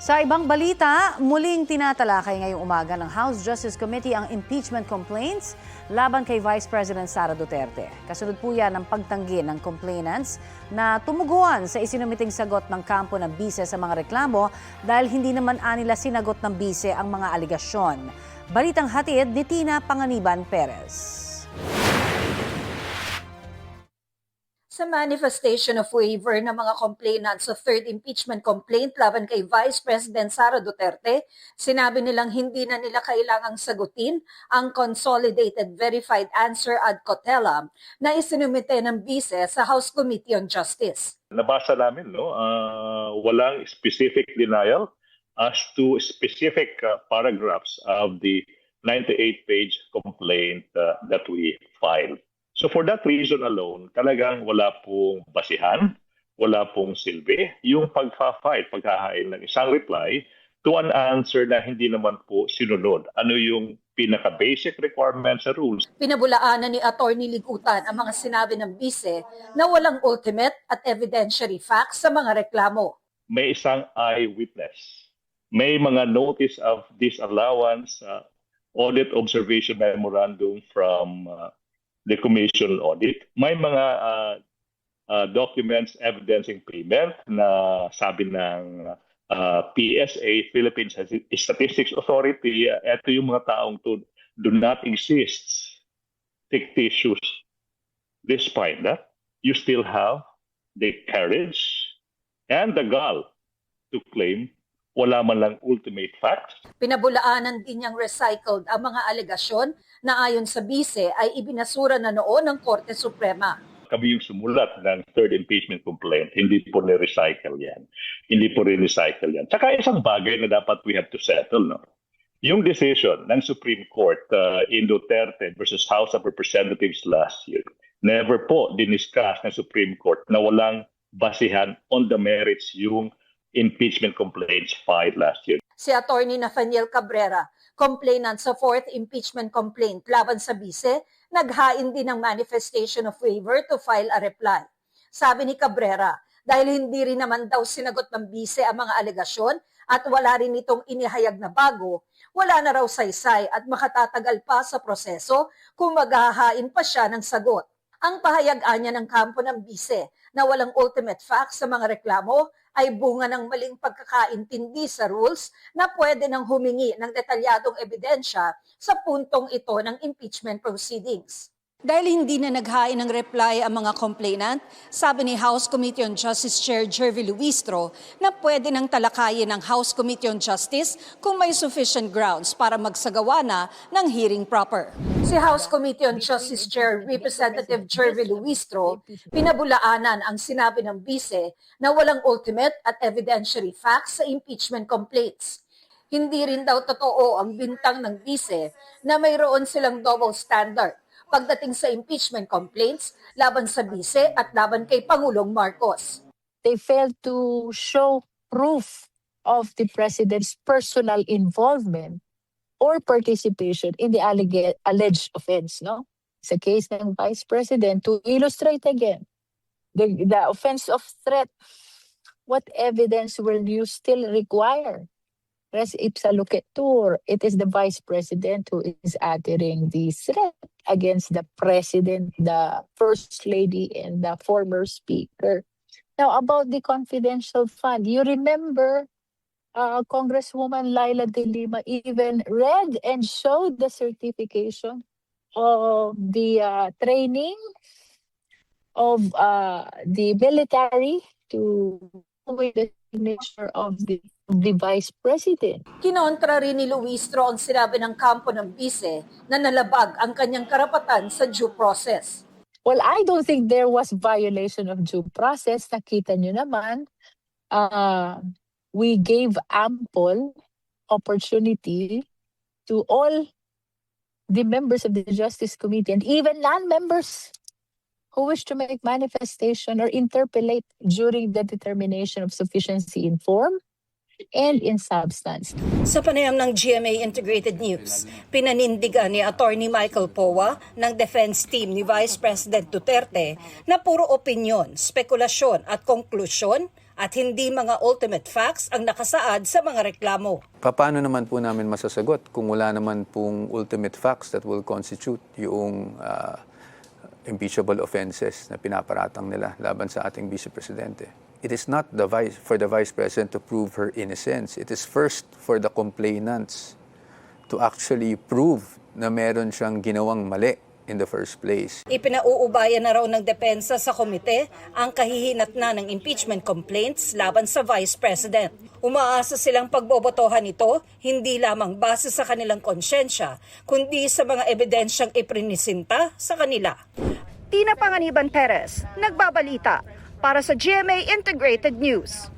Sa ibang balita, muling tinatalakay ngayong umaga ng House Justice Committee ang impeachment complaints laban kay Vice President Sara Duterte. Kasunod po yan ng pagtanggi ng complainants na tumuguan sa isinumiting sagot ng kampo ng bise sa mga reklamo dahil hindi naman anila sinagot ng bise ang mga aligasyon. Balitang hatid ni Tina Panganiban Perez. Sa manifestation of waiver ng mga complainants sa third impeachment complaint laban kay Vice President Sara Duterte, sinabi nilang hindi na nila kailangang sagutin ang consolidated verified answer ad cautelam na isinumite ng bise sa House Committee on Justice. Nabasa namin, walang specific denial as to specific paragraphs of the 98-page complaint that we filed. So for that reason alone, talagang wala pong basihan, wala pong silbi yung paghahain ng isang reply to an answer na hindi naman po sinunod. Ano yung pinaka-basic requirements sa rules. Pinabulaanan ni Atty. Ligutan ang mga sinabi ng bise na walang ultimate at evidentiary facts sa mga reklamo. May isang eyewitness. May mga notice of disallowance, audit observation memorandum from the commission audit. May mga documents evidencing payment na sabi ng PSA, Philippine Statistics Authority, ito yung mga taong to do not exist fictitious. Despite that, you still have the courage and the gall to claim wala man lang ultimate facts. Pinabulaanan din niyang recycled ang mga alegasyon na ayon sa bise ay ibinasura na noon ng Korte Suprema. Kami yung sumulat ng third impeachment complaint, hindi po ni-recycle yan. Hindi po rin-recycle yan. Tsaka isang bagay na dapat we have to settle, no? Yung decision ng Supreme Court in Duterte versus House of Representatives last year, never po diniscuss ng Supreme Court na walang basihan on the merits yung impeachment complaints filed last year. Si Atty. Nathaniel Cabrera, complainant sa fourth impeachment complaint laban sa bise, naghain din ng manifestation of waiver to file a reply. Sabi ni Cabrera, dahil hindi rin naman daw sinagot ng bise ang mga alegasyon at wala rin itong inihayag na bago, wala na raw saysay at makatatagal pa sa proseso kung maghahain pa siya ng sagot. Ang pahayag-an niya ng kampo ng bise na walang ultimate facts sa mga reklamo ay bunga ng maling pagkakaintindi sa rules na pwede nang humingi ng detalyadong ebidensya sa puntong ito ng impeachment proceedings. Dahil hindi na naghain ng reply ang mga complainant, sabi ni House Committee on Justice Chair Jervy Luistro na pwede nang talakayin ng House Committee on Justice kung may sufficient grounds para magsagawa na ng hearing proper. Si House Committee on Justice Chair Representative Jervy Luistro, pinabulaanan ang sinabi ng bise na walang ultimate at evidentiary facts sa impeachment complaints. Hindi rin daw totoo ang bintang ng bise na mayroon silang double standard pagdating sa impeachment complaints laban sa bise at laban kay Pangulong Marcos. They failed to show proof of the president's personal involvement or participation in the alleged offense, no? Sa case ng Vice President, to illustrate again, the offense of threat, what evidence will you still require? Res ipsa loquitur, it is the Vice President who is uttering the threat against the President, the First Lady, and the former Speaker. Now, about the confidential fund, you remember Congresswoman Laila De Lima even read and showed the certification of the training of the military to with the signature of the Vice President. Kinontra rin ni Luistro ang sinabi ng kampo ng bise na nalabag ang kanyang karapatan sa due process. Well, I don't think there was violation of due process. Nakita nyo naman, we gave ample opportunity to all the members of the Justice Committee and even non-members who wish to make manifestation or interpolate during the determination of sufficiency in form and in substance. Sa panayam ng GMA Integrated News, pinanindigan ni Atty. Michael Powa ng defense team ni Vice President Duterte na puro opinyon, spekulasyon at konklusyon at hindi mga ultimate facts ang nakasaad sa mga reklamo. Paano naman po namin masasagot kung wala naman pong ultimate facts that will constitute yung impeachable offenses na pinaparatang nila laban sa ating Vice Presidente? It is not for the Vice President to prove her innocence. It is first for the complainants to actually prove na meron siyang ginawang mali in the first place. Ipinauubayan na raw ng depensa sa komite ang kahihinatnan ng impeachment complaints laban sa Vice President. Umaasa silang pagbobotohan ito hindi lamang base sa kanilang konsyensya, kundi sa mga ebidensyang iprinisinta sa kanila. Tina Panganiban Perez, nagbabalita para sa GMA Integrated News.